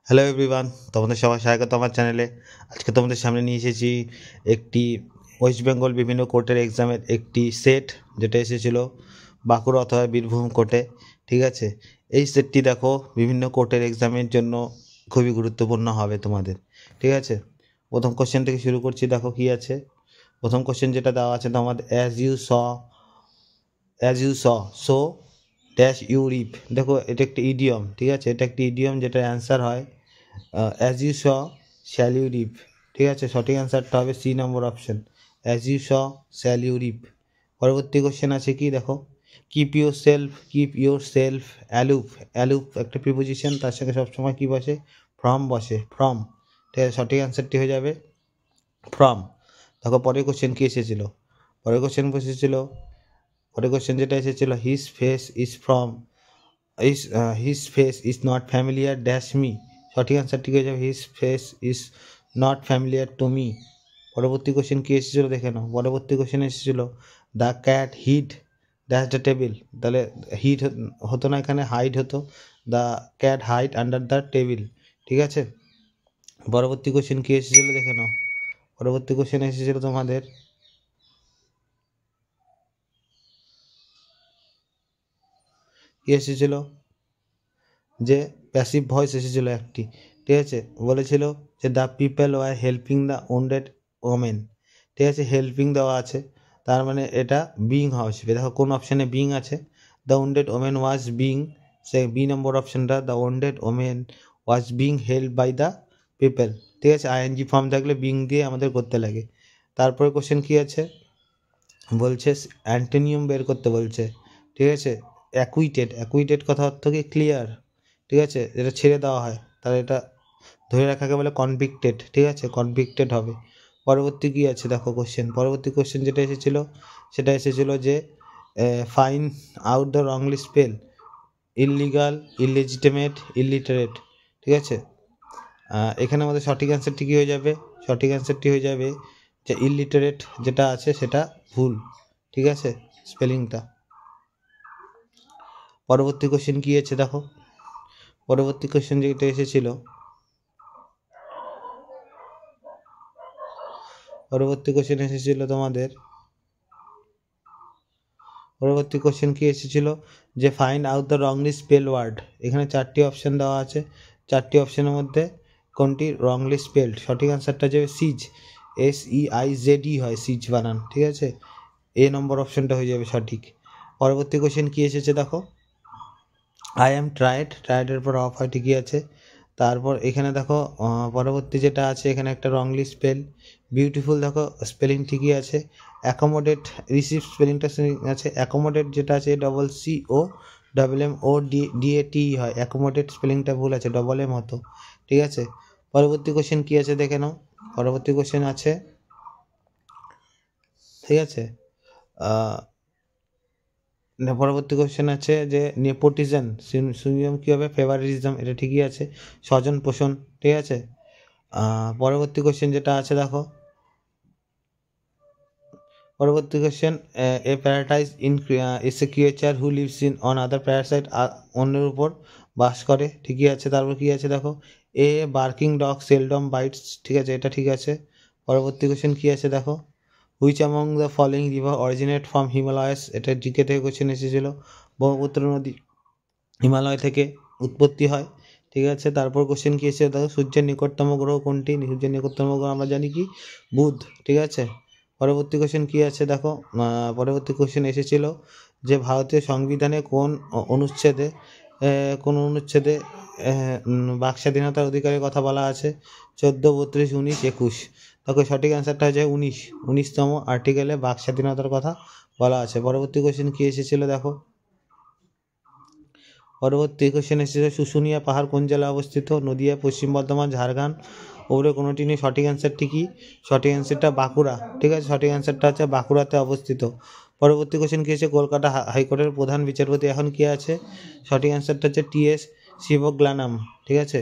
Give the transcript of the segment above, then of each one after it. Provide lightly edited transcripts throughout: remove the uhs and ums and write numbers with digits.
Hello everyone, তোমাদের সবাই স্বাগত আমার চ্যানেলে। আজকে তোমাদের সামনে নিয়ে এসেছি একটি ওয়েস্ট বেঙ্গল বিভিন্ন কোর্টের এক্সামের একটি সেট, যেটা এসেছিলো বাঁকুড়া অথবা বীরভূম কোর্টে। ঠিক আছে, এই সেটটি দেখো বিভিন্ন কোর্টের এক্সামের জন্য খুবই গুরুত্বপূর্ণ হবে তোমাদের। ঠিক আছে, প্রথম কোশ্চেন থেকে শুরু করছি। দেখো কি আছে। প্রথম কোশ্চেন যেটা দেওয়া আছে তোমাদের, সো ড্যাশ ইউ রিপ। দেখো এটা একটা ইডিয়ম। ঠিক আছে, এটা একটি ইডিয়ম যেটার অ্যান্সার হয় as you sow shall you reap. ঠিক আছে, সঠিক অ্যান্সারটা হবে C number option, as you sow shall you reap. পরবর্তী কোশ্চেন আছে কি দেখো, keep yourself aloof. Aloof একটা প্রিপোজিশন, তার সঙ্গে সবসময় কী বসে, ফ্রম বসে, ফ্রম। ঠিক আছে, সঠিক অ্যান্সারটি হয়ে যাবে ফ্রম। দেখো পরের কোশ্চেন কী এসেছিল, পরের কোশ্চেন যেটা এসেছিল, his face is not familiar dash me. সঠিক অ্যান্সারটি হয়ে যাবে his face is not familiar to me. পরবর্তী কোশ্চেন কী এসেছিলো দেখে নাও। পরবর্তী কোশ্চেন এসেছিলো the cat hid dash the table. তাহলে হিড হতো না, এখানে হাইড হতো। The cat hide under the table. ঠিক আছে, পরবর্তী কোশ্চেন কী এসেছিলো দেখে নাও। পরবর্তী কোশ্চেন এসেছিলো তোমাদের, কী এসেছিল, যে প্যাসিভ ভয়েস এসেছিলো একটি। ঠিক আছে, বলেছিল যে the people were helping the wounded women. ঠিক আছে, হেল্পিং দেওয়া আছে, তার মানে এটা বিং হবে। দেখো কোন অপশানে বিং আছে, the wounded women was being, সে বি নম্বর অপশানটা, the wounded women was being help by the people. ঠিক আছে, আইএনজি ফর্ম থাকলে বিং দিয়ে আমাদের করতে লাগে। তারপরে কোশ্চেন কী আছে, বলছে অ্যান্টোনিয়াম বের করতে বলছে। ঠিক আছে, অ্যাকুইটেড কথা অর্থ কি, ক্লিয়ার। ঠিক আছে, এটা ছেড়ে দেওয়া হয়, তাহলে এটা ধরে রাখাকে বলে কনভিক্টেড। ঠিক আছে, কনভিক্টেড হবে। পরবর্তী কী আছে দেখো কোশ্চেন, পরবর্তী কোশ্চেন যেটা এসেছিলো সেটা এসেছিলো যে find out the wrongly spell illegal, illegitimate, illiterate. ঠিক আছে, এখানে আমাদের সঠিক অ্যান্সারটি কী হয়ে যাবে, সঠিক অ্যান্সারটি হয়ে যাবে যে ইললিটারেট যেটা আছে সেটা ভুল। ঠিক আছে, স্পেলিংটা। পরবর্তী কোশ্চেন কী আছে দেখো, পরবর্তী কোশ্চেন যেটা এসেছিলো, পরবর্তী কোশ্চেন এসেছিলো তোমাদের, পরবর্তী কোশ্চেন কি এসেছিলো যে find out the wrongly spell word. এখানে চারটি অপশান দেওয়া আছে, চারটি অপশানের মধ্যে কোনটি রংলি স্পেলড। সঠিক অ্যান্সারটা যাবে সিজ, SEIZE হয়, সিজ বানান। ঠিক আছে, এ নম্বর অপশানটা হয়ে যাবে সঠিক। পরবর্তী কোশ্চেন কি এসেছে দেখো, আই অ্যাম ট্রায়েডের পর অফ হয়, ঠিকই আছে। তারপর এখানে দেখো পরবর্তী যেটা আছে, এখানে একটা রংলি স্পেল, বিউটিফুল দেখো স্পেলিং ঠিকই আছে। অ্যাকোমোডেট রিসিভ স্পেলিংটা আছে, অ্যাকোমোডেট যেটা আছে COMMODAT হয়, অ্যাকোমোডেট স্পেলিংটা ভুল আছে, M হতো। ঠিক আছে, পরবর্তী কোশ্চেন কী আছে দেখে নাও। পরবর্তী কোশ্চেন আছে, ঠিক আছে, পরবর্তী কোশ্চেন আছে যে নেপোটিজম সিনোনিম কী হবে, ফেভারিটিজম। এটা ঠিকই আছে, স্বজন পোষণ। ঠিক আছে, পরবর্তী কোশ্চেন যেটা আছে দেখো, পরবর্তী question, a parasite is a creature who lives in on other parasite, অন্যের উপর বাস করে। ঠিকই আছে, তারপর কী আছে দেখো, a barking dog seldom bites. ঠিক আছে, এটা ঠিক আছে। পরবর্তী কোশ্চেন কী আছে দেখো, which among the following river originate from Himalayas. এটা জিকে থেকে কোশ্চেন এসেছিলো, ব্রহ্মপুত্র নদী হিমালয় থেকে উৎপত্তি হয়। ঠিক আছে, তারপর কোশ্চেন কী এসেছে দেখো, সূর্যের নিকটতম গ্রহ কোনটি। সূর্যের নিকটতম গ্রহ আমরা জানি কি, বুধ। ঠিক আছে, পরবর্তী কোশ্চেন কী আছে দেখো, পরবর্তী কোশ্চেন এসেছিলো যে ভারতীয় সংবিধানে কোন অনুচ্ছেদে বাক স্বাধীনতার অধিকারের কথা বলা আছে। 14, 32, 19, 21। দেখো সঠিক অ্যান্সারটা হচ্ছে 19তম আর্টিকেলে বাক স্বাধীনতার কথা বলা আছে। পরবর্তী কোশ্চেন কী এসেছিলো দেখো, পরবর্তী কোশ্চেন এসেছে শুশুনিয়া পাহাড় কোন জেলায় অবস্থিত। নদিয়া, পশ্চিম বর্ধমান, ঝাড়গ্রাম, ওপরে কোনোটি নেই। সঠিক অ্যান্সারটি কি, সঠিক অ্যান্সারটা বাঁকুড়া। ঠিক আছে, সঠিক অ্যান্সারটা হচ্ছে বাঁকুড়াতে অবস্থিত। পরবর্তী কোশ্চেন কী হচ্ছে, কলকাতা হাইকোর্টের প্রধান বিচারপতি এখন কে আছে। সঠিক অ্যান্সারটা হচ্ছে TS শিবগ্লানাম। ঠিক আছে,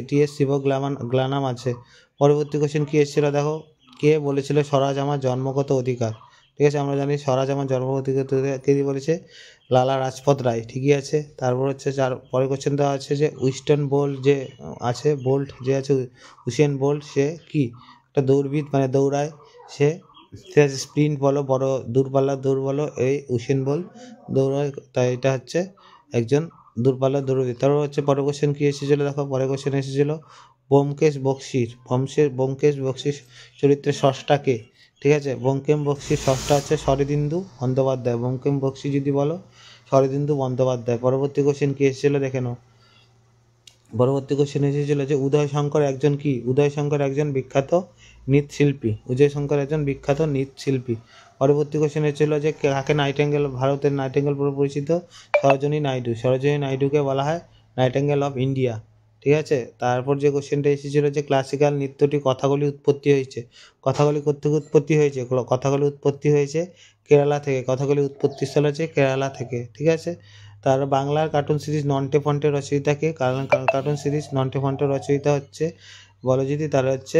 TS শিবগ্লানাম আছে। পরবর্তী কোশ্চেন কী এসেছিলো দেখো, কে বলেছিল স্বরাজ আমার জন্মগত অধিকার। ঠিক আছে। আমরা জানি স্বরাজ আমার জন্মগত বলেছে লালা রাজপথ রায়, ঠিকই আছে। তারপর হচ্ছে পরের কোশ্চেন দেওয়া আছে যে উইস্টার্ন বোল্ট যে আছে, বোল্ট যে আছে উসেন বোল্ট, সে কি একটা দৌড়বিদ, মানে দৌড়ায় সে, ঠিক আছে। স্প্রিন্ট বলো, বড় দূরপাল্লার দৌড় বলো, এই উসেন বোল্ট দৌড়ায়, তাই এটা হচ্ছে একজন দূরপাল্লার দৌড়বিদ। তারপর হচ্ছে পরের কোশ্চেন কী এসেছিলো দেখো, পরের কোশ্চেন এসেছিলো ব্যোমকেশ বক্সির চরিত্রের স্রষ্টাকে, ঠিক আছে। বঙ্কিম বক্সির স্রষ্টা হচ্ছে শরদিন্দু বন্দ্যোপাধ্যায়। বঙ্কিম বক্সি যদি বলো শরদিন্দু বন্দ্যোপাধ্যায়। পরবর্তী কোশ্চেন কী এসেছিলো দেখে নাও। পরবর্তী কোশ্চেন এসেছিল যে উদয়শঙ্কর একজন কি, উদয়শঙ্কর একজন বিখ্যাত নৃত্যশিল্পী, উদয়শঙ্কর একজন বিখ্যাত নৃত্যশিল্পী। পরবর্তী কোশ্চেন এসেছিল যে কাকে নাইটেঙ্গেল, ভারতের নাইটেঙ্গেল পুরো পরিচিত, সরোজিনী নাইডু। সরোজিনী নাইডুকে বলা হয় নাইটেঙ্গেল অফ ইন্ডিয়া, ঠিক আছে। তারপর যে কোশ্চেনটা এসেছিল যে ক্লাসিক্যাল নৃত্যটি কথাগুলি উৎপত্তি হয়েছে, কথাগুলি কোত্থেকে উৎপত্তি হয়েছে, কথাগুলি উৎপত্তি হয়েছে কেরালা থেকে, কথাগুলি উৎপত্তিস্থল হচ্ছে কেরালা থেকে, ঠিক আছে। তার বাংলার কার্টুন সিরিজ নন্টে ফন্টে রচয়িতাকে, কারণ কার্টুন সিরিজ নন্টে ফন্টে রচয়িতা হচ্ছে বলো যদি, তারা হচ্ছে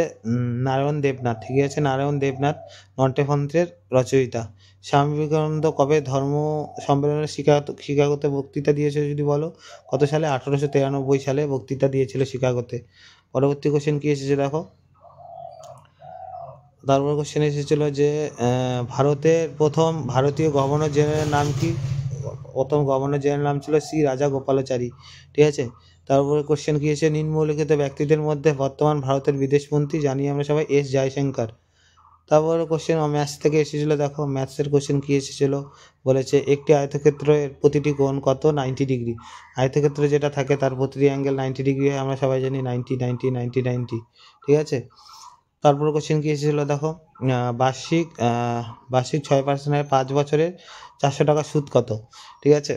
নারায়ণ দেবনাথ, ঠিক আছে। নারায়ণ দেবনাথ নন্টে ফন্টের রচয়িতা। স্বামী বিবেকানন্দ কবে ধর্ম সম্মেলনে শিকাগোতে বক্তৃতা দিয়েছে যদি বলো, কত সালে? 1893 সালে বক্তৃতা দিয়েছিল শিকাগোতে। পরবর্তী কোশ্চেন কী এসেছে দেখো। তারপর কোশ্চেন এসেছিল যে ভারতের প্রথম ভারতীয় গভর্নর জেনারেলের নাম কি? প্রথম গভর্নর জেনারেল নাম ছিল শ্রী রাজা গোপালাচারী, ঠিক আছে। তারপরে কোশ্চেন কী এসেছে, নিম্নলিখিত ব্যক্তিদের মধ্যে বর্তমান ভারতের বিদেশমন্ত্রী, জানি আমরা সবাই এস জয়শঙ্কর। তারপরে কোশ্চেন ম্যাথস থেকে এসেছিলো দেখো, ম্যাথসের কোশ্চেন কী এসেছিলো, বলেছে একটি আয়তক্ষেত্রের প্রতিটি কোণ কত? 90 ডিগ্রি। আয়তক্ষেত্র যেটা থাকে তার প্রতিটি অ্যাঙ্গেল 90 ডিগ্রি হয়, আমরা সবাই জানি 90 90 90 90, ঠিক আছে। তারপর কোশ্চেন কী এসেছিলো দেখো, বার্ষিক 6% 5 বছরের 400 টাকা সুদ কত, ঠিক আছে।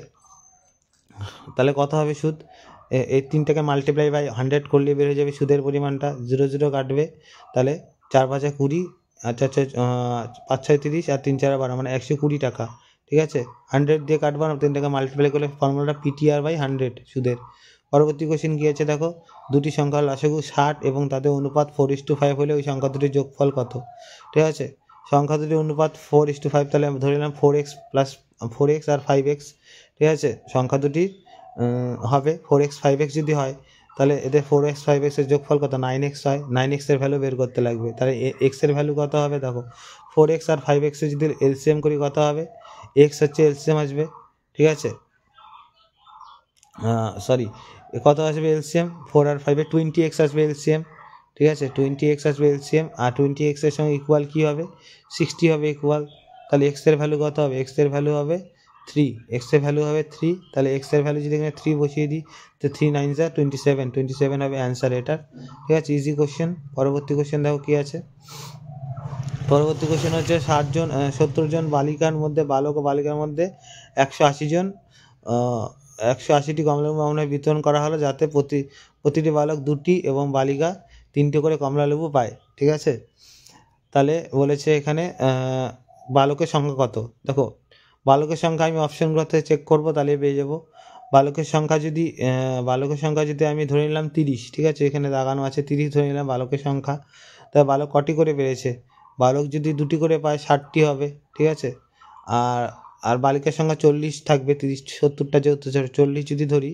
তাহলে কত হবে সুদ? এই তিনটাকে মাল্টিপ্লাই বাই 100 করলে বের হয়ে যাবে সুদের পরিমাণটা, 0 0 কাটবে, তাহলে 4 5 20, আচ্ছা 5 6 30 আর 3 4 12, মানে 120 টাকা, ঠিক আছে। 100 দিয়ে কাটবো না, 3টাকে মাল্টিপ্লাই করলে ফর্মুলাটা পিটিআর বাই 100 সুদের। পরবর্তী কোশ্চেন কী আছে দেখো, দুটি সংখ্যার লসাগু 60 এবং তাদের অনুপাত 4:5 হলে ওই সংখ্যা দুটির যোগফল কত, ঠিক আছে। সংখ্যা দুটির অনুপাত 4:5, তাহলে আমি ধরে নিলাম 4x আর 5x, ঠিক আছে। সংখ্যা দুটির হবে 4x 5x যদি হয়, তাহলে এদের 4x 5x এর যোগফল কত? 9x হয়। 9x এর ভ্যালু বের করতে লাগবে, তাহলে x এর ভ্যালু কত হবে দেখো, 4x আর 5x এর যদি এলসিএম করি কত হবে? x হচ্ছে এলসিএম আসবে, ঠিক আছে। সরি, কত আসবে এলসিএম? 4 আর 5 20x আসবে এলসিএম, ঠিক আছে। 20x আসবে এলসিএম, আর 20x এর সঙ্গে ইকুয়াল কী হবে? 60 হবে ইকুয়াল। তাহলে x এর ভ্যালু কত হবে? x এর ভ্যালু হবে 3, x এর ভ্যালু হবে 3, তাহলে x এর ভ্যালু যদি এখানে 3 বসিয়ে দিই, তো 3 9 27 হবে অ্যান্সার এটার, ঠিক আছে। Easy question. পরবর্তী কোশ্চেন দেখো কী আছে। পরবর্তী কোশ্চেন হচ্ছে 70 জন বালিকার মধ্যে, বালক ও বালিকার মধ্যে 180 জন 180টি কমলালেবু আমাদের বিতরণ করা হলো, যাতে প্রতিটি বালক 2টি এবং বালিকা 3টে করে কমলালেবু পায়, ঠিক আছে। তাহলে বলেছে এখানে বালকের সংখ্যা কত, দেখো বালকের সংখ্যা আমি অপশনগুলোতে চেক করবো, তাহলে পেয়ে যাবো। বালকের সংখ্যা যদি আমি ধরে নিলাম 30, ঠিক আছে, এখানে দাগানো আছে 30 ধরে নিলাম বালকের সংখ্যা। তাই বালক কটি করে পেয়েছে? বালক যদি 2টি করে পায় 60টি হবে, ঠিক আছে। আর বালিকার সংখ্যা 40 থাকবে, 30 70টা যেহেতু 40 যদি ধরি,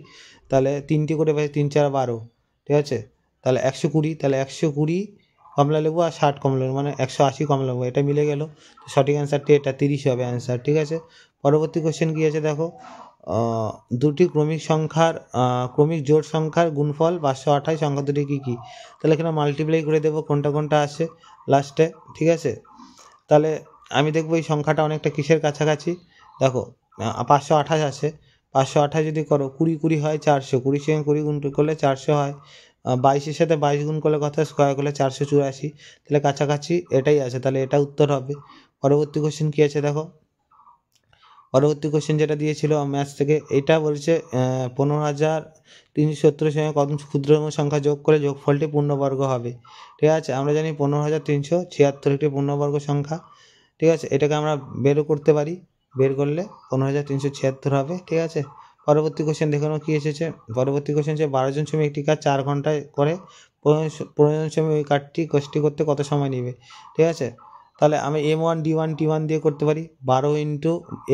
তাহলে 3টি করে পাই, 3 4 12, ঠিক আছে। তাহলে 120, তাহলে 120 কমলালেবু আর 60 কমলালেবু, মানে 180 কমলালেবু, এটা মিলে গেল। সঠিক অ্যান্সারটি এটা 30 হবে অ্যান্সার, ঠিক আছে। পরবর্তী কোশ্চেন কী আছে দেখো, দুটি ক্রমিক জোড় সংখ্যার গুণফল 528, সংখ্যা দুটি কী কী? তাহলে এখানে মাল্টিপ্লাই করে দেবো কোনটা কোনটা আসে লাস্টে, ঠিক আছে। তাহলে আমি দেখবো এই সংখ্যাটা অনেকটা কিসের কাছাকাছি, দেখো 528 আছে, 528 যদি করো 20 20 হয় 400, 20 সঙ্গে 20 গুণ করলে 400 হয়, 22-এর সাথে 22 গুণ করলে কত? স্কোয়ার করলে 484, তাহলে কাছাকাছি এটাই আছে, তাহলে এটা উত্তর হবে। পরবর্তী কোশ্চেন কী আছে দেখো, পরবর্তী কোশ্চেন যেটা দিয়েছিল ম্যাথস থেকে, এটা বলছে 15,370 সঙ্গে কত ক্ষুদ্রতম সংখ্যা যোগ করে যোগফলটি পূর্ণবর্গ হবে, ঠিক আছে। আমরা জানি 15,376 একটি পূর্ণবর্গ সংখ্যা, ঠিক আছে। এটাকে আমরা বেরও করতে পারি, বের করলে 15,376 হবে, ঠিক আছে। পরবর্তী কোশ্চেন দেখে নাও কী এসেছে। পরবর্তী কোশ্চেন হচ্ছে 12 জন শ্রমিক একটি কাজ 4 ঘন্টায় করে 15 জন শ্রমিক ওই কাজটি করতে কত সময় নেবে, ঠিক আছে। তাহলে আমি M1 D1 T1 দিয়ে করতে পারি 12 ইন্টু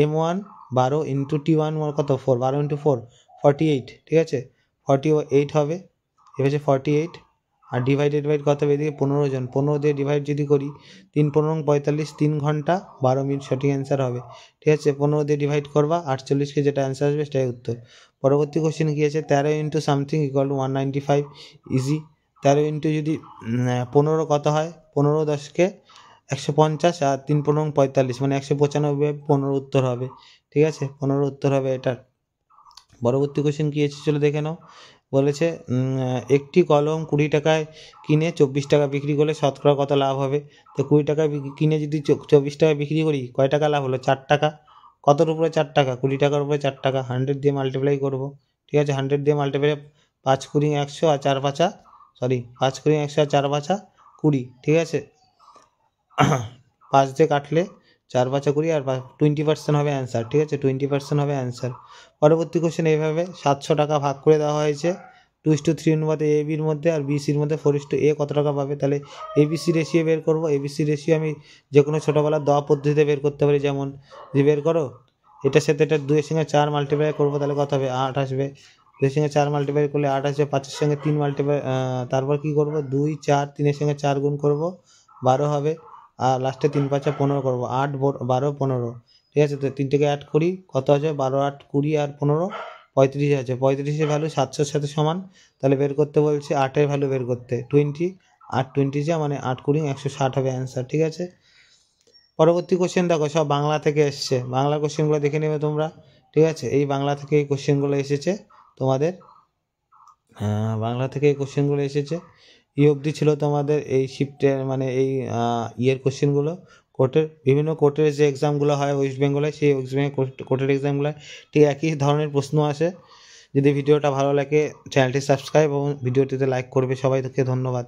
M1 12 ইন্টু T1 কত 4 12 ইন্টু 4 48, ঠিক আছে 48 হবে, এ হচ্ছে 48 আর ডিভাইডেড বাই কত হবে এদিকে 15 জন, 15 দিয়ে ডিভাইড যদি করি 3 15 45 3 ঘন্টা 12 মিনিট সঠিক অ্যান্সার হবে, ঠিক আছে 15 দিয়ে ডিভাইড করবা 48কে যেটা অ্যান্সার আসবে সেটাই উত্তর। পরবর্তী কোশ্চেন কী আছে 13 into something equal to 195 easy. 13 into যদি 15 কত হয় 15 10কে 150 আর 3 15 45 মানে 195, 15 উত্তর হবে, ঠিক আছে 15 উত্তর হবে এটার। পরবর্তী কোশ্চেন কী আছে চলো দেখে নাও। বলেছে একটি কলম 20 টাকায় কিনে 24 টাকা বিক্রি করলে শতকরা কত লাভ হবে। তো 20 টাকায় কিনে যদি 24 টাকায় বিক্রি করি কয় টাকা লাভ হলো 4 টাকা। কতর উপরে 4 টাকা 20 টাকার উপরে 4 টাকা, 100 দিয়ে মাল্টিপ্লাই করবো, ঠিক আছে 100 দিয়ে মাল্টিপ্লাই 5 20 100 আর 4 5 5 20 100 আর 4 5 20, ঠিক আছে 5 দিয়ে কাটলে 4 5 20 আর 20% হবে অ্যান্সার, ঠিক আছে 20% হবে অ্যান্সার। পরবর্তী কোশ্চেন এইভাবে 700 টাকা ভাগ করে দেওয়া হয়েছে 2:3 অনুপাতে এ বির মধ্যে আর BCর মধ্যে 4:A কত টাকা পাবে। তাহলে ABC রেশিও বের করবো। ABC রেশিও আমি যে কোনো ছোটোবেলার দেওয়া পদ্ধতিতে বের করতে পারি, যেমন যে বের করো এটার সাথে এটা 2 এর সঙ্গে 4 মাল্টিপ্লাই করবো তাহলে কত হবে 8 আসবে, 2 এর সঙ্গে 4 মাল্টিপ্লাই করলে 8 আসবে, 5 এর সঙ্গে 3 মাল্টিপ্লাই তারপর কী করবো 2 4 3 এর সঙ্গে 4 গুণ করবো 12 হবে, আর লাস্টে 3 5 15 করবো 8 12 15, ঠিক আছে তো 3টেকে অ্যাড করি কত আছে 12 8 20 আর 15 35 আছে, 35-এর ভ্যালু 700-র সাথে সমান, তাহলে বের করতে বলছে 8-এর ভ্যালু বের করতে 20 8 20 যা মানে 8 20 160 হবে অ্যান্সার, ঠিক আছে। পরবর্তী কোশ্চেন দেখো সব বাংলা থেকে এসছে, বাংলা কোশ্চেনগুলো দেখে নেবে তোমরা, ঠিক আছে এই বাংলা থেকে এই কোশ্চেনগুলো এসেছে তোমাদের, বাংলা থেকে এই কোশ্চেনগুলো এসেছে। এই অবধি ছিল তোমাদের এই শিফটের মানে এই ইয়ের কোশ্চেনগুলো, কোর্টের বিভিন্ন কোর্টের যে এক্সামগুলো হয় ওয়েস্ট বেঙ্গলে সেই ওয়েস্ট বেঙ্গল কোর্টের এক্সামগুলো ঠিক একই ধরনের প্রশ্ন আসে। যদি ভিডিওটা ভালো লাগে চ্যানেলটি সাবস্ক্রাইব এবং ভিডিওটিতে লাইক করবে সবাই, ধন্যবাদ।